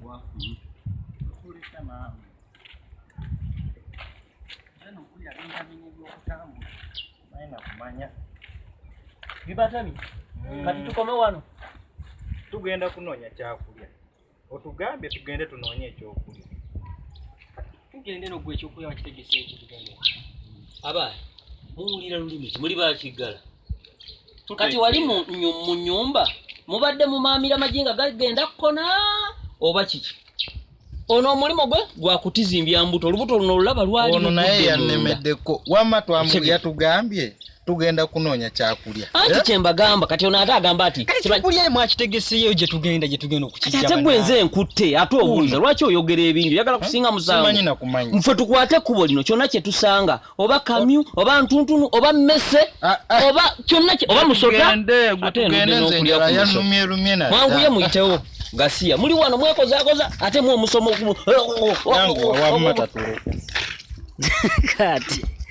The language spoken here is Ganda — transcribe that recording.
kwa kule kama jana kuya nda mimi byokutambu maina kumanya bibatami kati tukome wano tugenda kunonya kyakulya otugambye tugende tunoonye ekyokulya tugende no gwe ekyokulya wakitegese ekyo tugende aba muwulira lulimi muli bakigala kati wali mu nyumba mubadde mumaamira majinga gagenda kona oba kiki ono omulimo gwe gwakutizimbya mbuto olubuto luno olulaba lwali ono naye yannemeddeko wamma twamulya tugambye tugenda kunoonya kyakulya anti kyembagamba kati ono ate agamba ati kyakulya mwakitegeseyo gye tugenda okukijja ate gwenze nkutte ate owulira lwaki oyogera ebingi yagala kusinga musango nfe tukwate ekkubo lino kyonna kye tusanga oba kamyu oba ntuntunu oba mmese oba kyonna oba musota ate mwanguye muyitewo gasiya muli wano mwekozaakoza ate mwe omusomo kati